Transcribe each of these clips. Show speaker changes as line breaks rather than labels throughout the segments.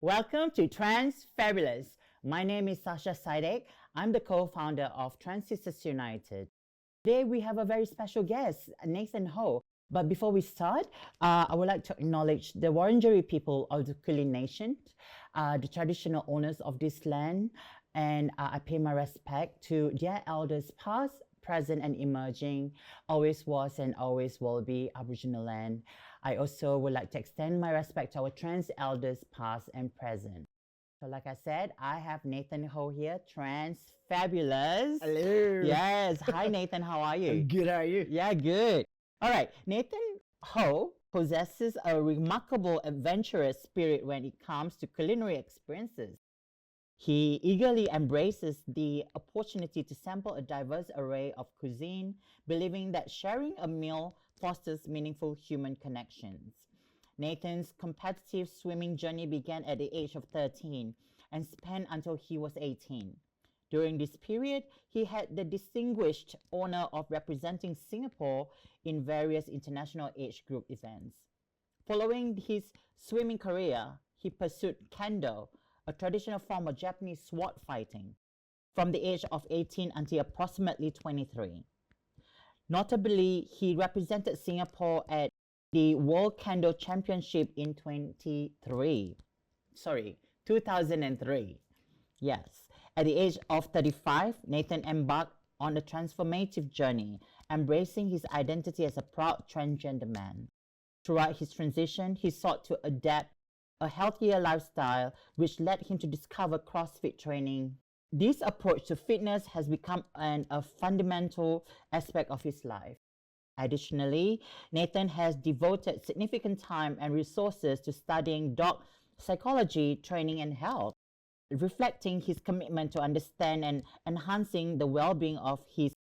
Welcome to Trans Fabulous. My name is Sasha Saidek. I'm the co-founder of Trans Sisters United. Today we have a very special guest, Nathan Ho. But before we start, I would like to acknowledge the Wurundjeri people of the Kulin Nation, the traditional owners of this land, and I pay my respect to their elders past, present and emerging, always was and always will be Aboriginal land. I also would like to extend my respect to our trans elders past and present. So like I said, I have Nathan Ho here, Trans Fabulous.
Hello.
Yes. Hi Nathan, how are you?
I'm good, how are you?
Yeah, good. All right, Nathan Ho possesses a remarkable adventurous spirit when it comes to culinary experiences. He eagerly embraces the opportunity to sample a diverse array of cuisine, believing that sharing a meal fosters meaningful human connections. Nathan's competitive swimming journey began at the age of 13 and spanned until he was 18. During this period, he had the distinguished honor of representing Singapore in various international age group events. Following his swimming career, he pursued kendo, a traditional form of Japanese sword fighting, from the age of 18 until approximately 23. Notably, he represented Singapore at the World Kendo Championship in 2003. Yes. At the age of 35, Nathan embarked on a transformative journey, embracing his identity as a proud transgender man. Throughout his transition, he sought to adapt a healthier lifestyle, which led him to discover CrossFit training. This approach to fitness has become a fundamental aspect of his life. Additionally, Nathan has devoted significant time and resources to studying dog psychology, training, and health, reflecting his commitment to understand and enhancing the well-being of his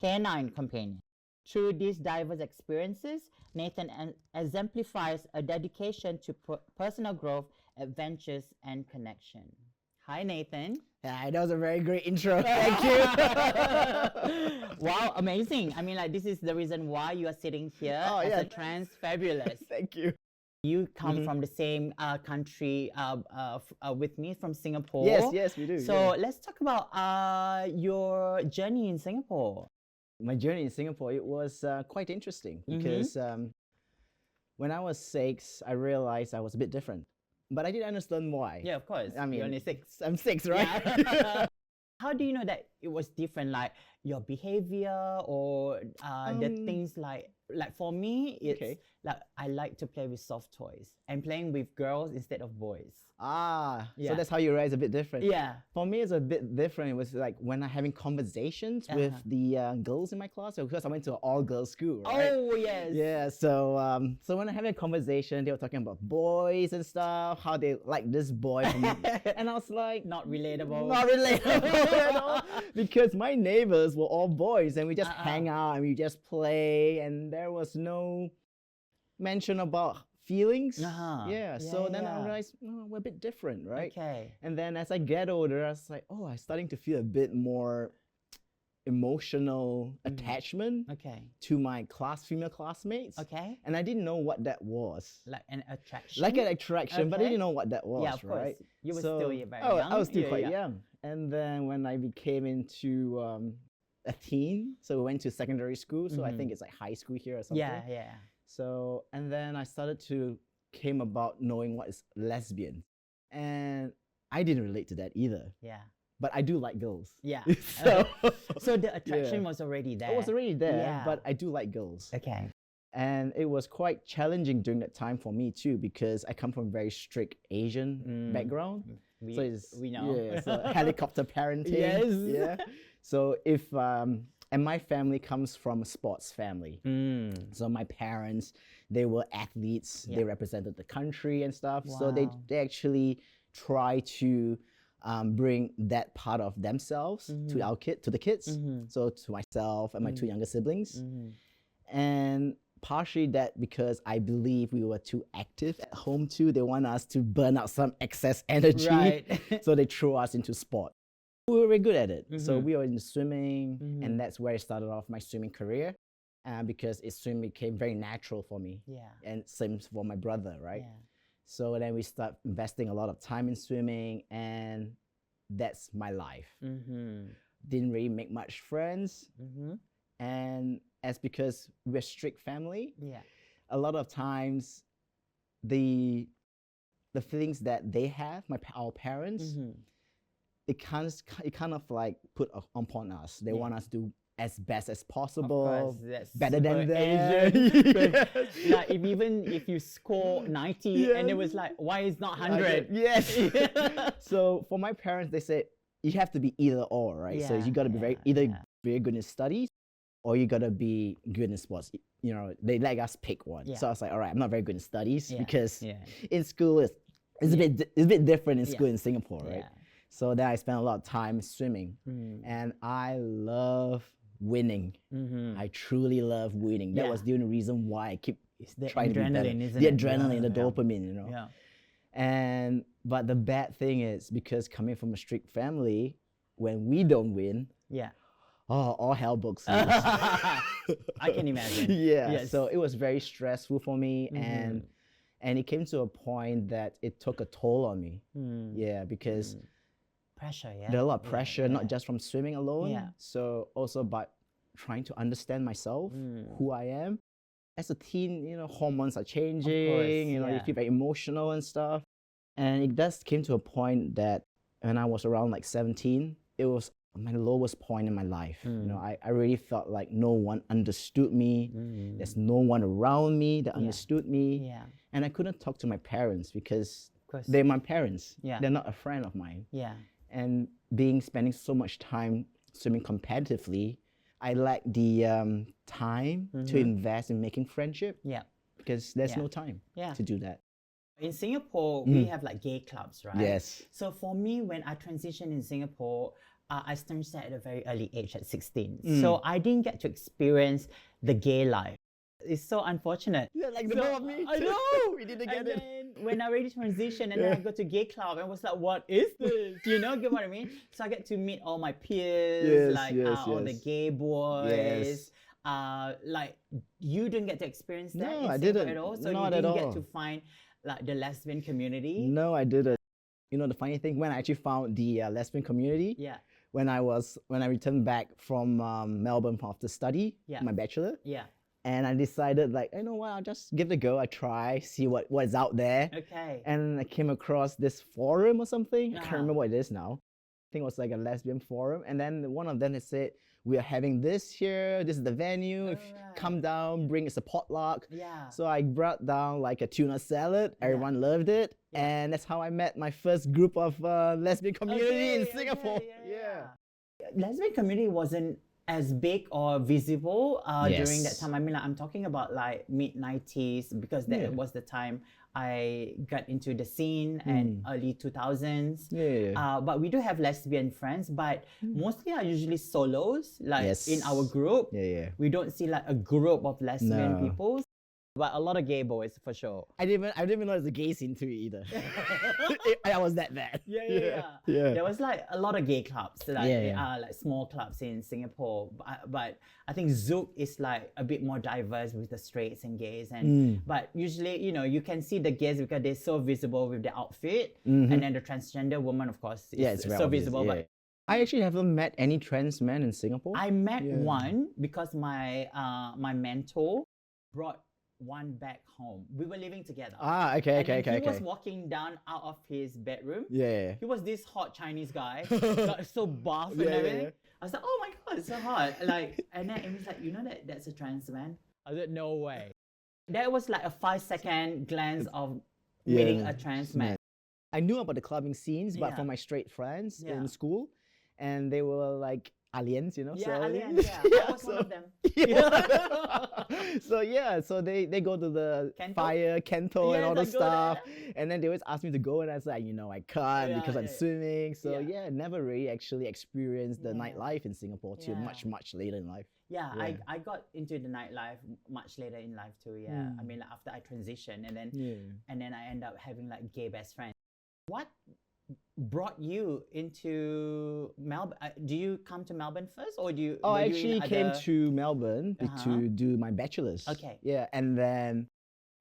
canine companion. Through these diverse experiences, Nathan exemplifies a dedication to personal growth, adventures, and connection. Hi, Nathan.
Yeah, that was a very great intro. Thank you.
Wow, amazing. I mean, like, this is the reason why you are sitting here as a Trans Fabulous.
Thank you.
You come from the same country with me, from Singapore.
Yes, we do.
So let's talk about your journey in Singapore.
My journey in Singapore, it was quite interesting because when I was 6, I realized I was a bit different. But I didn't understand why.
Yeah, of course.
I mean,
you're only 6.
I'm 6, right?
Yeah. How do you know that it was different, like your behavior or the things like for me, it's like I like to play with soft toys and playing with girls instead of boys.
So that's how you realize a bit different.
Yeah.
For me, it's a bit different. It was like when I'm having conversations with the girls in my class, because I went to an all-girls school, right?
Oh, yes.
Yeah, so when I'm having a conversation, they were talking about boys and stuff, how they like this boy. And I was like...
Not relatable.
Not relatable at all. Because my neighbors were all boys and we just hang out and we just play and there was no mention about feelings. So then I realized, we're a bit different, right?
Okay.
And then as I get older, I was like, I'm starting to feel a bit more emotional attachment to my female classmates.
Okay.
And I didn't know what that was.
Like an attraction?
Like an attraction, but I didn't know what that was,
yeah, of course.
right?
You were still very young.
I was still quite young. And then when I became into a teen, so we went to secondary school, so I think it's like high school here or something.
Yeah.
So, and then I started to came about knowing what is lesbian. And I didn't relate to that either.
Yeah.
But I do like girls.
Yeah.
So,
so the attraction was already there.
It was already there, but I do like girls.
Okay.
And it was quite challenging during that time for me too, because I come from a very strict Asian background.
We know.
Yeah, so helicopter parenting.
Yes.
Yeah. So and my family comes from a sports family. So my parents, they were athletes. They represented the country and stuff.
Wow.
So they actually try to bring that part of themselves to the kids. So to myself and my 2 younger siblings. And partially that because I believe we were too active at home too. They want us to burn out some excess energy.
Right.
So they threw us into sport. We were very good at it. So we were in swimming, and that's where I started off my swimming career. Because swimming became very natural for me.
Yeah.
And same for my brother, right?
Yeah.
So then we start investing a lot of time in swimming, and that's my life. Didn't really make much friends. And as because we're strict family, a lot of times the feelings that they have, our parents, it kind of like put upon us. They want us to do as best as possible,
Of course, that's
better than
super
them.
Asian. Like even if you score 90 and it was like, why is not 100?
Yes. So for my parents, they said you have to be either or, right? So you got to be either very good in studies or you got to be good in sports. You know, they let us pick one. So I was like, all right, I'm not very good in studies because in school it's a bit different in school in Singapore, right? So then I spent a lot of time swimming, and I love winning. I truly love winning. That was the only reason why I keep trying to be better. The adrenaline, the dopamine, you know. And but the bad thing is because coming from a strict family, when we don't win, all hell breaks loose.
I can imagine.
So it was very stressful for me, and it came to a point that it took a toll on me. Because
pressure,
there's a lot of pressure, not just from swimming alone. So also by trying to understand myself, who I am. As a teen, you know, hormones are changing, you know, you feel very emotional and stuff. And it just came to a point that when I was around like 17, it was my lowest point in my life. You know, I really felt like no one understood me. There's no one around me that understood me. And I couldn't talk to my parents because they're my parents. They're not a friend of mine. And spending so much time swimming competitively, I lack the time to invest in making friendship. Because there's no time to do that.
In Singapore, we have like gay clubs, right?
Yes.
So for me, when I transitioned in Singapore, I started at a very early age at 16. So I didn't get to experience the gay life. It's so unfortunate.
Yeah, like the both of me.
I know.
We didn't get it.
Then when I already transitioned and then I go to gay club and was like, what is this? You know, get what I mean? So I get to meet all my peers, all the gay boys. Like you didn't get to experience that in Singapore at all. So you didn't get to find like the lesbian community.
No, I didn't. You know the funny thing, when I actually found the lesbian community, when I returned back from Melbourne after study, my bachelor, and I decided like, you know what, I'll just give it a go. I try, see what is out there. And I came across this forum or something. I can't remember what it is now. I think it was like a lesbian forum. And then one of them had said, we are having this here. This is the venue. If you come down, bring us a potluck. So I brought down like a tuna salad. Everyone loved it. And that's how I met my first group of lesbian community in Singapore.
Lesbian community wasn't as big or visible during that time. I mean, like, I'm talking about like mid-90s because that was the time I got into the scene and early 2000s. But we do have lesbian friends, but mostly are usually solos, like in our group. We don't see like a group of lesbian people. But a lot of gay boys for sure.
I didn't even know there's a gay scene to it either. I was that bad.
There was like a lot of gay clubs, like like small clubs in Singapore. But I think Zouk is like a bit more diverse with the straights and gays. And but usually, you know, you can see the gays because they're so visible with their outfit, and then the transgender woman, of course, is so visible. But
I actually haven't met any trans men in Singapore.
I met one because my my mentor brought one back home. We were living together. He was walking down out of his bedroom. He was this hot Chinese guy, like so buff and everything. I was like, oh my god, it's so hot. Like, and then Amy's like, you know that's a trans man? I said, no way. That was like a 5-second glance of meeting a trans man.
I knew about the clubbing scenes, but from my straight friends in school, and they were like aliens, you know.
Aliens. I was one of them.
So they go to the fire, Kento, and all the stuff, and then they always ask me to go, and I was like, you know, I can't because I'm swimming. So never really actually experienced the nightlife in Singapore till much later in life.
I got into the nightlife much later in life too. I mean, like, after I transitioned, and then I end up having like gay best friends. What brought you into Melbourne? Do you come to Melbourne first, or do you?
Oh, I actually came to Melbourne to do my bachelor's.
Okay.
Yeah, and then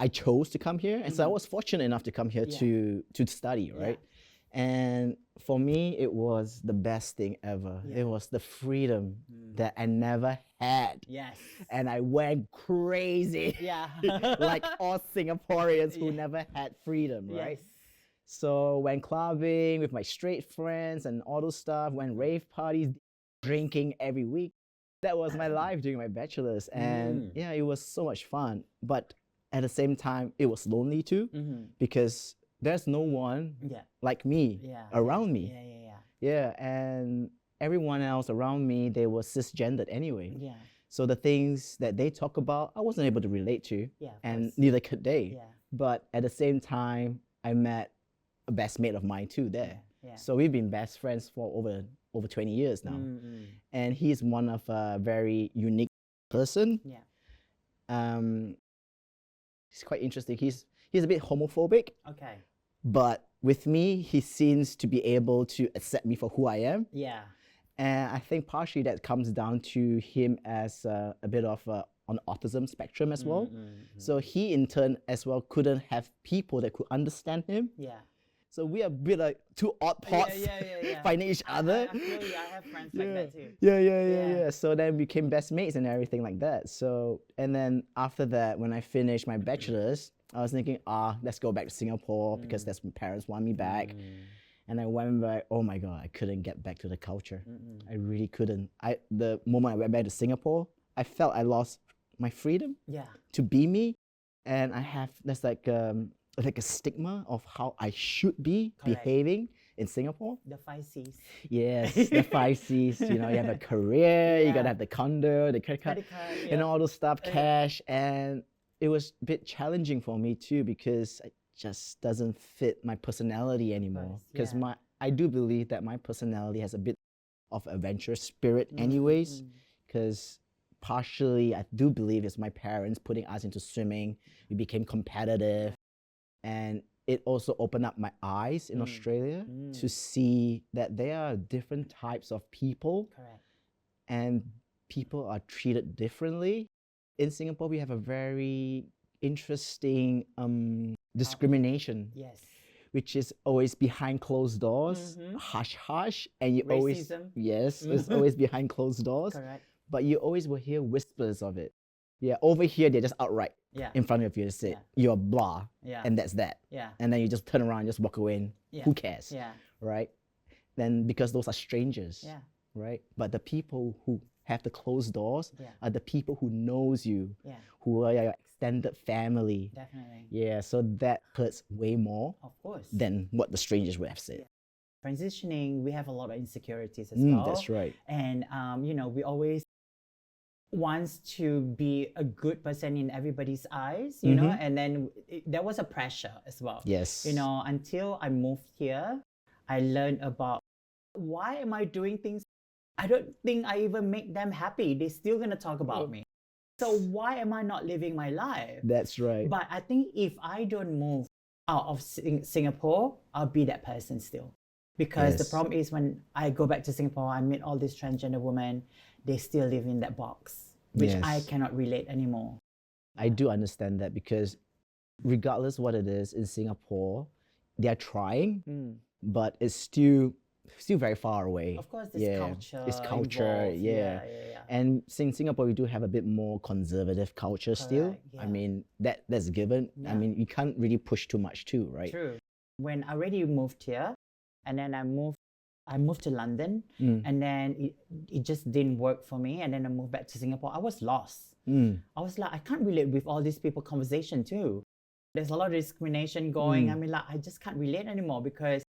I chose to come here, and so I was fortunate enough to come here to study, right? And for me, it was the best thing ever. It was the freedom that I never had.
Yes.
And I went crazy.
Yeah.
Like all Singaporeans who never had freedom, right?
Yes.
So went clubbing with my straight friends and all those stuff, went rave parties, drinking every week. That was my life during my bachelor's. And yeah, it was so much fun. But at the same time, it was lonely too, because there's no one like me around me. Yeah, and everyone else around me, they were cisgendered anyway.
Yeah.
So the things that they talk about, I wasn't able to relate to, and neither could they.
Yeah.
But at the same time, I met a best mate of mine too there.
Yeah.
So we've been best friends for over 20 years now. And he's one of a very unique person.
Yeah.
He's quite interesting. He's a bit homophobic.
Okay.
But with me, he seems to be able to accept me for who I am.
Yeah.
And I think partially that comes down to him as a bit of on autism spectrum as well. So he in turn as well couldn't have people that could understand him.
Yeah.
So we are a bit like two odd pots finding each other.
I feel you. I have friends like that too.
Yeah. So then we became best mates and everything like that. So, and then after that, when I finished my bachelor's, I was thinking, let's go back to Singapore because that's my parents want me back. And I went back, oh my God, I couldn't get back to the culture. I really couldn't. The moment I went back to Singapore, I felt I lost my freedom to be me. And there's like a stigma of how I should be behaving in Singapore.
The 5 C's.
Yes, the 5 C's. You know, you have a career, you gotta have the condo, the credit card, and all those stuff, cash. And it was a bit challenging for me too because it just doesn't fit my personality anymore. Because I do believe that my personality has a bit of adventurous spirit anyways. Because partially I do believe it's my parents putting us into swimming. We became competitive. And it also opened up my eyes in Australia to see that there are different types of people.
Correct.
And people are treated differently. In Singapore, we have a very interesting discrimination.
Yes.
Which is always behind closed doors, hush, and you
Racism.
it's always behind closed doors.
Correct.
But you always will hear whispers of it. Yeah, over here, they're just outright in front of you to say, you're blah, and that's that.
Yeah.
And then you just turn around and just walk away and who cares?
Yeah.
Right? Then because those are strangers.
Yeah.
Right? But the people who have the closed doors are the people who knows you, who are your extended family.
Definitely.
Yeah, so that hurts way more
Of course.
than what the strangers would have said.
Transitioning, we have a lot of insecurities as well.
That's right.
And, we always wants to be a good person in everybody's eyes, you know, and then there was a pressure as well.
Yes.
You know, until I moved here, I learned about why am I doing things I don't think I even make them happy. They're still gonna talk about me. So why am I not living my life?
That's right.
But I think if I don't move out of Singapore, I'll be that person still. Because the problem is when I go back to Singapore, I meet all these transgender women, they still live in that box, which I cannot relate anymore.
I do understand that because regardless what it is in Singapore, they're trying, but it's still very far away.
Of course, there's culture.
It's culture,
involved.
And in Singapore, we do have a bit more conservative culture still. I mean, that's given. I mean, you can't really push too much too, right?
True. When I already moved here, and then I moved to London, and then it just didn't work for me. And then I moved back to Singapore. I was lost. I was like, I can't relate with all these people conversation too. There's a lot of discrimination going. I mean, like, I just can't relate anymore because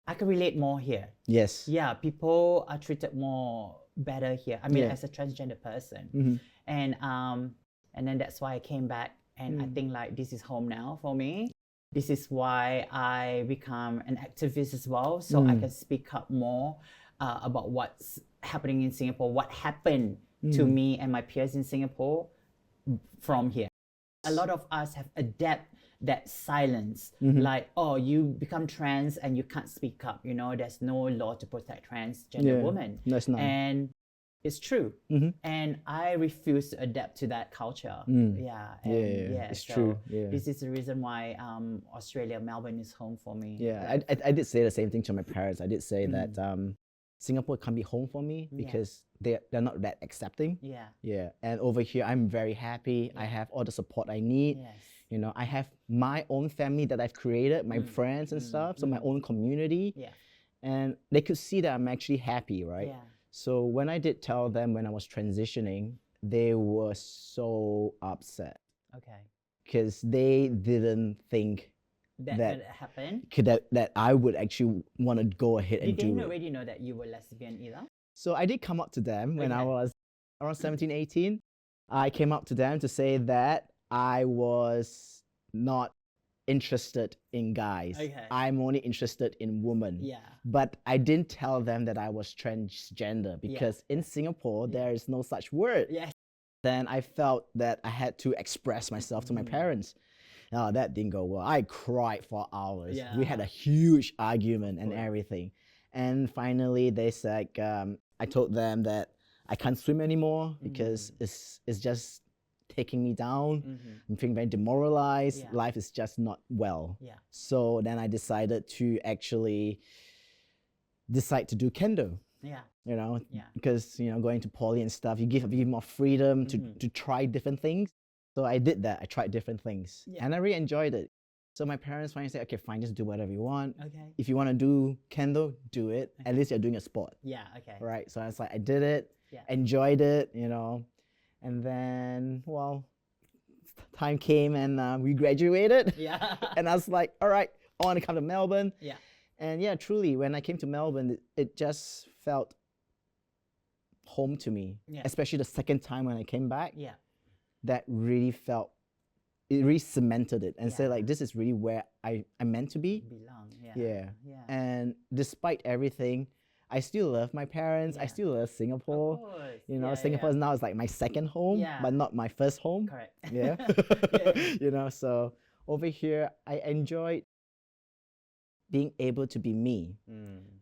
I can relate more here.
Yes.
Yeah, people are treated more better here. I mean, as a transgender person. And then that's why I came back. And I think like this is home now for me. This is why I become an activist as well. So I can speak up more about what's happening in Singapore, what happened to me and my peers in Singapore from here. A lot of us have adapted that silence, like, oh, you become trans and you can't speak up, you know, there's no law to protect transgender women.
That's not.
And it's true.
Mhm.
And I refuse to adapt to that culture. Yeah. And
it's
so
true. Yeah.
this is the reason why Australia, Melbourne is home for me.
Yeah, I did say the same thing to my parents. I did say that Singapore can't be home for me because they're not that accepting.
Yeah.
Yeah, and over here I'm very happy. I have all the support I need.
Yes.
You know, I have my own family that I've created, my friends and stuff, so my own community.
Yeah.
And they could see that I'm actually happy, right?
Yeah.
So when I did tell them when I was transitioning, they were so upset
Okay.
because they didn't think
That happened.
that I would actually want to go ahead and
Did they
do it.
already know that you were lesbian either?
So I did come up to them when I
Okay.
was around 17, 18. I came up to them to say that I was not interested in guys.
Okay.
I'm only interested in women.
Yeah.
But I didn't tell them that I was transgender because in Singapore, there is no such word.
Yes.
Then I felt that I had to express myself to my parents. Oh, that didn't go well. I cried for hours.
Yeah.
We had a huge argument and everything. And finally, they said, I told them that I can't swim anymore because it's just taking me down. I'm feeling very demoralized.
Yeah.
Life is just not well.
Yeah.
So then I decided to actually decide to do kendo.
Yeah.
You know,
Yeah.
because going to poly and stuff, you give a bit more freedom to try different things. So I did that. I tried different things, and I really enjoyed it. So my parents finally said, "Okay, fine, just do whatever you want.
Okay.
If you want to do kendo, do it. At least you're doing a sport."
Yeah. Okay.
Right. So I was like, I did it.
Yeah.
Enjoyed it. And then time came and we graduated.
Yeah.
And I was like, all right, I want to come to Melbourne.
Yeah.
And yeah, truly, when I came to Melbourne, it just felt home to me.
Yeah.
Especially the second time when I came back.
Yeah.
That really felt, it really cemented it and said
Yeah.
like, this is really where I'm meant to be.
Belong. Yeah.
Yeah.
Yeah.
And despite everything, I still love my parents. I
Yeah.
still love Singapore.
Of course.
Singapore now is like my second home,
Yeah.
but not my first home.
Correct.
Yeah.
Yeah.
So over here, I enjoyed being able to be me,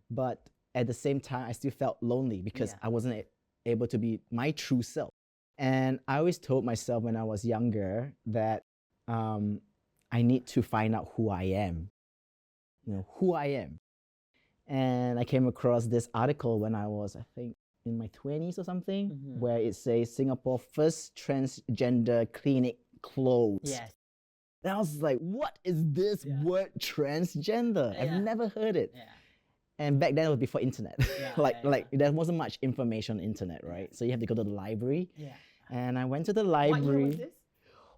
but at the same time, I still felt lonely because
Yeah.
I wasn't able to be my true self. And I always told myself when I was younger that I need to find out who I am, who I am. And I came across this article when I was, I think, in my 20s or something, where it says Singapore first transgender clinic closed.
Yes.
And I was like, what is this word transgender?
Yeah.
I've never heard it.
Yeah.
And back then it was before internet.
Yeah,
like there wasn't much information on internet, right? So you have to go to the library.
Yeah.
And I went to the
What
library.
year was this?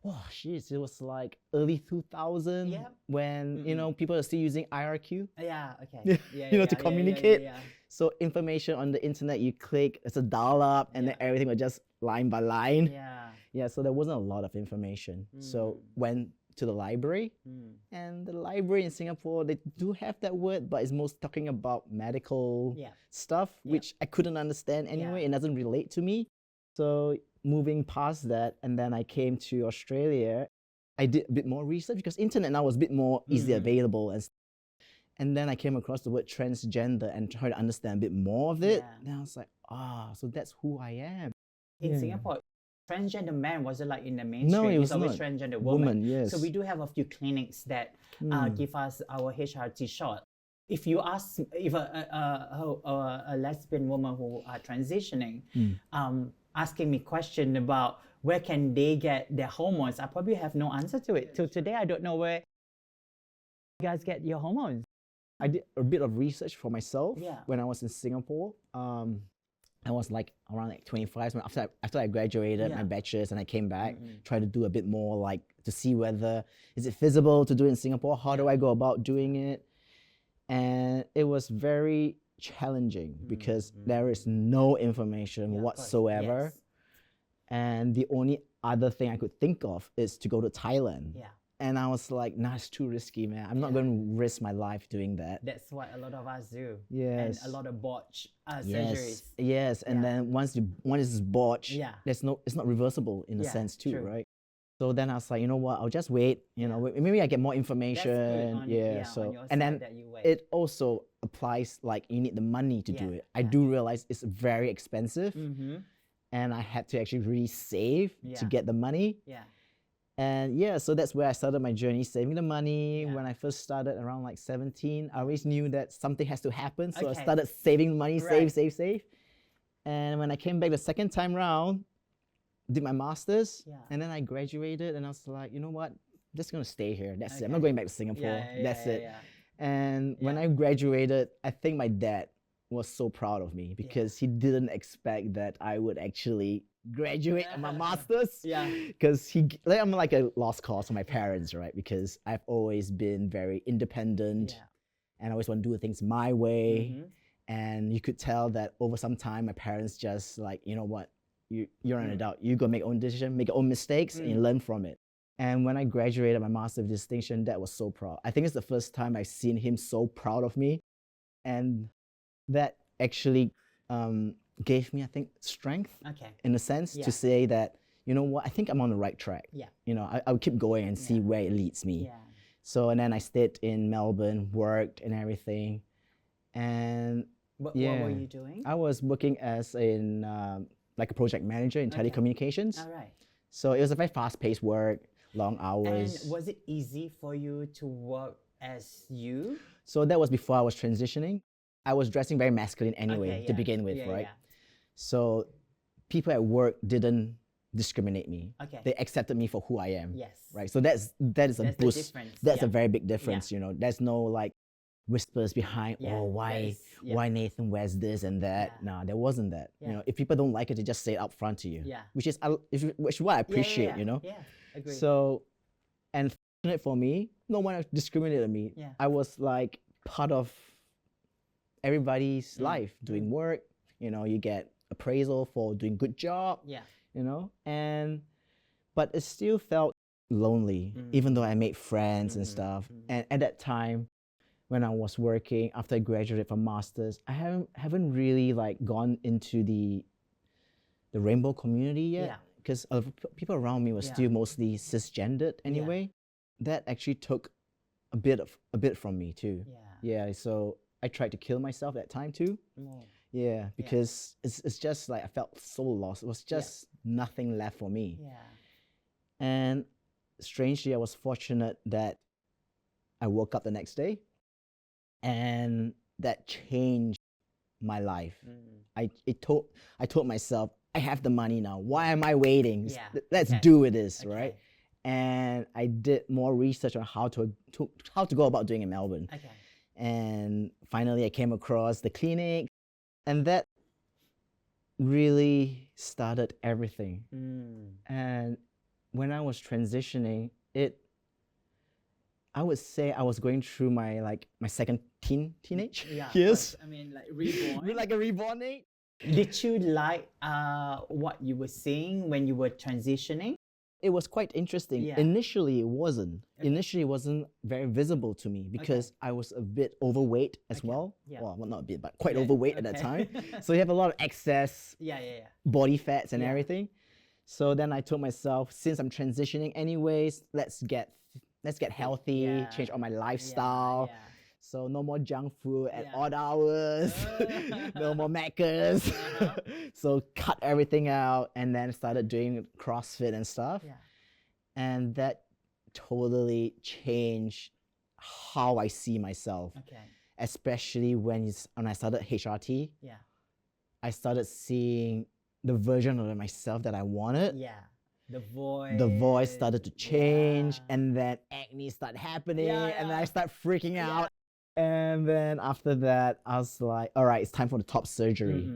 Oh, jeez, it was like early 2000
Yep.
when, people are still using IRQ.
Yeah. Okay.
Yeah,
Yeah.
to communicate. So information on the internet, you click, it's a dial-up, and then everything was just line by line.
Yeah.
Yeah, so there wasn't a lot of information. So went to the library, and the library in Singapore, they do have that word, but it's most talking about medical stuff, which I couldn't understand anyway.
Yeah.
It doesn't relate to me. So moving past that, and then I came to Australia, I did a bit more research because internet now was a bit more easily available. And then I came across the word transgender and tried to understand a bit more of it.
Yeah.
And I was like, so that's who I am.
In Singapore, transgender man wasn't like in the mainstream.
No, it was
it's always
not.
transgender woman.
Yes.
So we do have a few clinics that give us our HRT shot. If you ask if a lesbian woman who are transitioning, asking me question about where can they get their hormones, I probably have no answer to it. Till today, I don't know where you guys get your hormones.
I did a bit of research for myself
Yeah.
when I was in Singapore. I was like around like 25 so after I graduated my bachelor's and I came back, tried to do a bit more like to see whether is it feasible to do it in Singapore? How do I go about doing it? And it was very challenging because there is no information
Yeah, of course.
whatsoever.
Yes.
And the only other thing I could think of is to go to Thailand.
Yeah.
And I was like, nah, it's too risky, man. I'm not going to risk my life doing that.
That's what a lot of us do.
Yes.
And a lot of botch surgeries.
Yes. And then once it's botched,
Yeah.
it's not reversible in a
Yeah,
sense too,
true.
right? So then I was like, you know what? I'll just wait. Maybe I get more information.
That's good on,
So
on your
and then
side that you wait.
it also applies like you need the money to do
Yeah,
it. I do realize it's very expensive,
Mm-hmm.
and I had to actually really save to
Yeah.
get the money.
Yeah.
And yeah, so that's where I started my journey, saving the money.
Yeah.
When I first started around like 17, I always knew that something has to happen. So I
Okay.
started saving money,
Right.
save. And when I came back the second time round, did my master's,
Yeah.
and then I graduated, and I was like, you know what? I'm just gonna stay here. That's it. I'm
Okay.
not going back to Singapore.
Yeah,
That's it.
yeah.
And when
Yeah.
I graduated, I think my dad was so proud of me because he didn't expect that I would actually graduate my master's.
Yeah.
Because I'm like a lost cause for my parents, right? Because I've always been very independent,
Yeah.
and I always want to do things my way.
Mhm.
And you could tell that over some time, my parents just like, you know what, you're an adult. You go make your own decision, make your own mistakes, and you learn from it. And when I graduated my master of distinction, Dad was so proud. I think it's the first time I've seen him so proud of me, and that actually gave me, I think, strength
Okay.
in a sense
Yeah.
to say that, you know what, I think I'm on the right track.
Yeah.
You know, I'll keep going and see where it leads me.
Yeah.
So, and then I stayed in Melbourne, worked and everything. And
What
yeah,
were you doing?
I was working as in like a project manager in telecommunications.
All right.
So it was a very fast-paced work, long hours.
And was it easy for you to work as you?
So that was before I was transitioning. I was dressing very masculine anyway
Okay,
to
yeah.
begin with,
Yeah,
right?
yeah.
So people at work didn't discriminate me.
Okay.
They accepted me for who I am.
Yes.
Right. So that is a
That's the
boost.
difference,
That's a
yeah.
very big difference. You know, there's no like whispers behind,
Yeah,
oh, why
yeah.
why Nathan wears this and that.
Yeah.
No, there wasn't that.
Yeah.
You know, if people don't like it, they just say it up front to you.
Yeah.
Which is what I appreciate.
Yeah.
You know.
Yeah. Agree.
So, and fortunate for me, no one discriminated me.
Yeah.
I was like part of everybody's life, doing work. You know, you get appraisal for doing good job.
Yeah.
You know, but it still felt lonely, even though I made friends and stuff. And at that time, when I was working after I graduated from masters, I haven't really like gone into the rainbow community yet,
Yeah.
because people around me were still mostly cisgendered anyway. That actually took a bit from me too.
Yeah.
Yeah, so I tried to kill myself that time too.
More.
Yeah, because it's just like I felt so lost. It was just nothing left for me.
Yeah.
And strangely, I was fortunate that I woke up the next day, and that changed my life. I told myself, I have the money now. Why am I waiting?
Yeah.
Let's do this, right? And I did more research on how to go about doing it in Melbourne.
Okay.
And finally, I came across the clinic, and that really started everything. And when I was transitioning, I would say I was going through my second teenage years.
I mean, like reborn.
Like a reborn age.
Did you like what you were seeing when you were transitioning?
It was quite interesting.
Yeah.
Initially, it wasn't. Initially, it wasn't very visible to me because I was a bit overweight as well.
Yeah.
Well, not a bit, but quite overweight at that
Okay.
time. So you have a lot of excess
Yeah.
body fats and
Yeah.
everything. So then I told myself, since I'm transitioning anyways, let's get healthy,
Yeah.
change all my lifestyle.
Yeah.
So no more junk food at
Yeah.
odd hours, no more Maccas. So cut everything out, and then started doing CrossFit and stuff.
Yeah.
And that totally changed how I see myself,
Okay.
especially when I started HRT.
Yeah.
I started seeing the version of myself that I wanted.
Yeah. The voice.
The voice started to change,
Yeah.
and then acne started happening,
Yeah,
and then
yeah.
I started freaking out. And then after that, I was like, all right, it's time for the top surgery.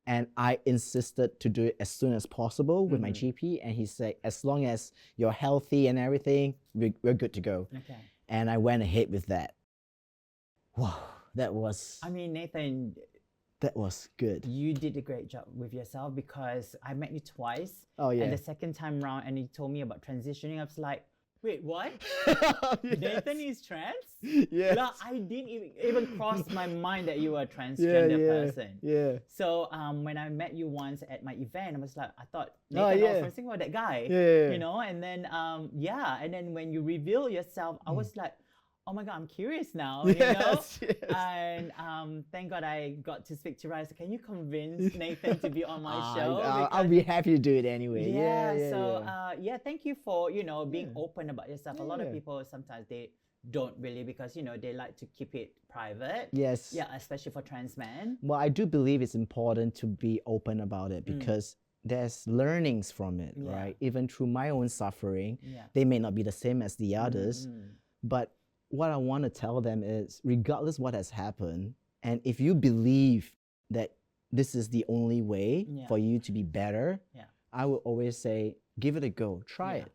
And I insisted to do it as soon as possible with my GP. And he said, as long as you're healthy and everything, we're good to go.
Okay.
And I went ahead with that. Wow, that was
I mean, Nathan,
good.
you did a great job with yourself because I met you twice.
Oh, yeah.
And the second time round, and you told me about transitioning. I was like, wait, what?
Yes.
Nathan is trans?
Yes.
Like, I didn't even cross my mind that you were a transgender person.
Yeah.
So when I met you once at my event, I was like, I thought
Oh,
Nathan
yeah.
from Singapore, that guy.
Yeah.
You know, and then and then when you reveal yourself, I was like, oh my God, I'm curious now,
Yes, yes.
And thank God I got to speak to Raisa. Can you convince Nathan to be on my show?
I'll be happy to do it anyway.
Yeah, thank you for, being
Yeah.
open about yourself. A lot of
Yeah.
people sometimes they don't really because, they like to keep it private.
Yes.
Yeah, especially for trans men.
Well, I do believe it's important to be open about it because there's learnings from it,
Yeah.
right? Even through my own suffering,
Yeah.
they may not be the same as the others, but what I want to tell them is, regardless what has happened, and if you believe that this is the only way for you to be better, I will always say, give it a go, try it.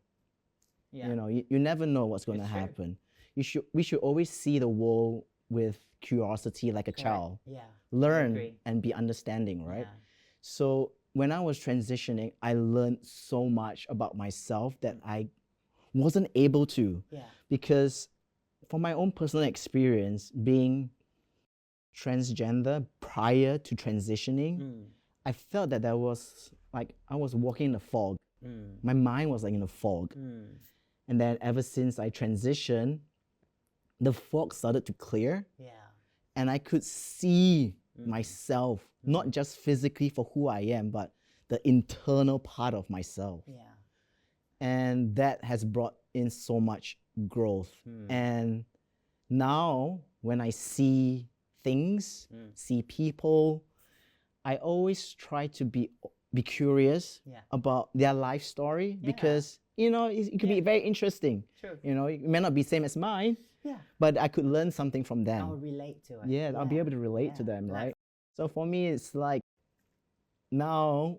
Yeah.
You never know what's going to happen. We should always see the world with curiosity like a child.
Yeah.
Learn and be understanding, right?
Yeah.
So when I was transitioning, I learned so much about myself that I wasn't able to.
Yeah.
Because from my own personal experience, being transgender prior to transitioning, I felt that there was like I was walking in a fog. My mind was like in a fog. And then ever since I transitioned, the fog started to clear.
Yeah.
And I could see myself, not just physically for who I am, but the internal part of myself.
Yeah.
And that has brought in so much growth. And now when I see things, see people, I always try to be curious about their life story because, it could be very interesting.
True.
It may not be same as mine, but I could learn something from them.
I'll relate to it.
Yeah, I'll be able to relate to them, right? So for me, it's like now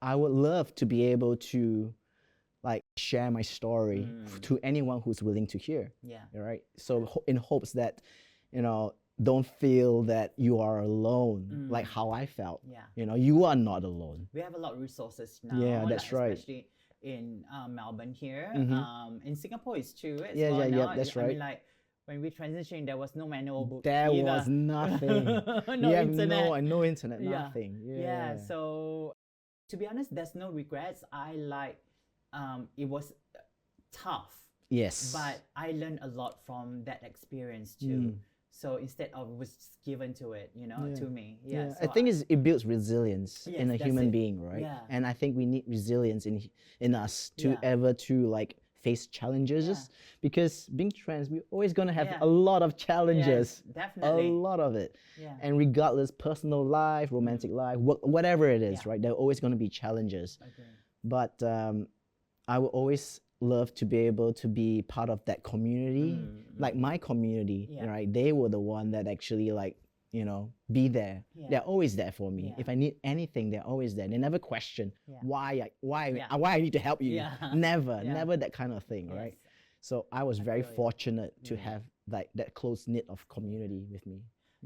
I would love to be able to like share my story to anyone who's willing to hear.
Yeah.
Right. So in hopes that, don't feel that you are alone, like how I felt.
Yeah.
You are not alone.
We have a lot of resources now.
Yeah, that's right.
Especially in Melbourne here. In Singapore, it's true.
That's right.
I mean, like when we transitioned, there was no manual book.
There
either.
was nothing.
No internet.
No internet, nothing.
Yeah. So to be honest, there's no regrets. It was tough.
Yes.
But I learned a lot from that experience too. So instead of was given to it, to me. Yeah. So
I think it builds resilience in a human being, right?
Yeah.
And I think we need resilience in us to ever to like face challenges because being trans, we're always gonna have a lot of challenges.
Yes, definitely.
A lot of it.
Yeah.
And regardless, personal life, romantic life, whatever it is, right? There are always gonna be challenges.
Okay.
But I will always love to be able to be part of that community, like my community, right? They were the one that actually like, be there. They're always there for me. If I need anything, they're always there. They never question why I need to help you. Never that kind of thing, right? So I was very fortunate to have like that close knit of community with me.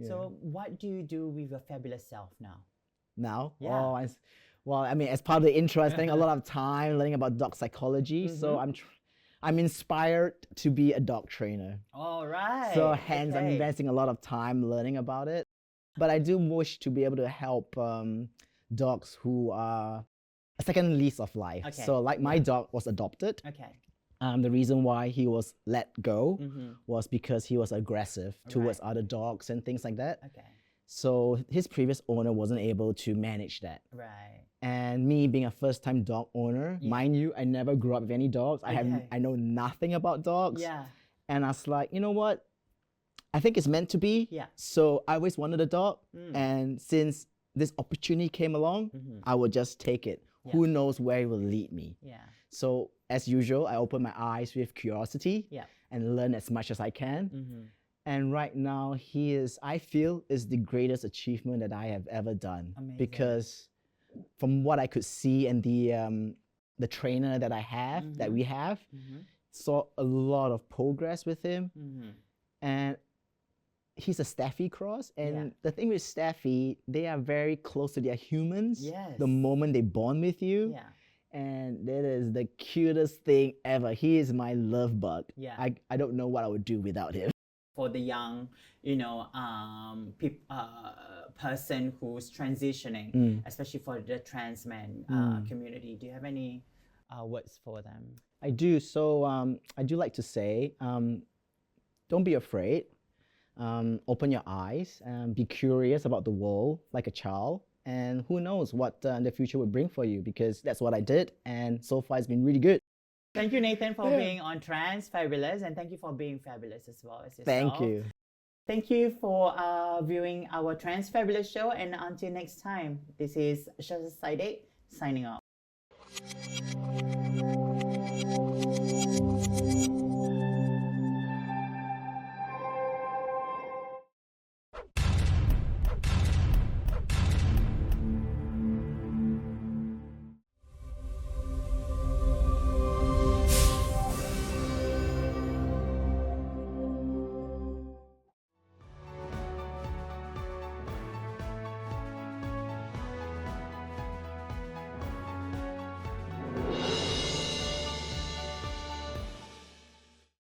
So what do you do with your fabulous self now?
Now?
Yeah.
Well, I mean, as part of the intro, I spending a lot of time learning about dog psychology. So I'm inspired to be a dog trainer.
All right.
So hence, I'm investing a lot of time learning about it. But I do wish to be able to help dogs who are a second lease of life.
Okay.
So like my dog was adopted.
Okay.
The reason why he was let go was because he was aggressive towards other dogs and things like that.
Okay.
So his previous owner wasn't able to manage that.
Right.
And me being a first-time dog owner, mind you, I never grew up with any dogs. I know nothing about dogs.
Yeah.
And I was like, you know what? I think it's meant to be.
Yeah.
So I always wanted a dog. And since this opportunity came along, I would just take it. Yeah. Who knows where it will lead me?
Yeah.
So as usual, I open my eyes with curiosity and learn as much as I can. And right now, I feel, is the greatest achievement that I have ever done.
Amazing.
Because from what I could see and the trainer that I have, that we have, saw a lot of progress with him. And he's a Staffy cross. And the thing with Staffy, they are very close to their humans the moment they bond with you.
Yeah.
And that is the cutest thing ever. He is my love bug.
Yeah.
I don't know what I would do without him.
For the young, person who's transitioning, especially for the trans men community, do you have any words for them?
I do. So I do like to say, don't be afraid. Open your eyes and be curious about the world like a child. And who knows what the future will bring for you, because that's what I did. And so far it's been really good.
Thank you, Nathan, for being on Trans Fabulous, and thank you for being fabulous as well as yourself.
Thank you.
Thank you for viewing our Trans Fabulous show, and until next time, this is Shazza Saidek signing off.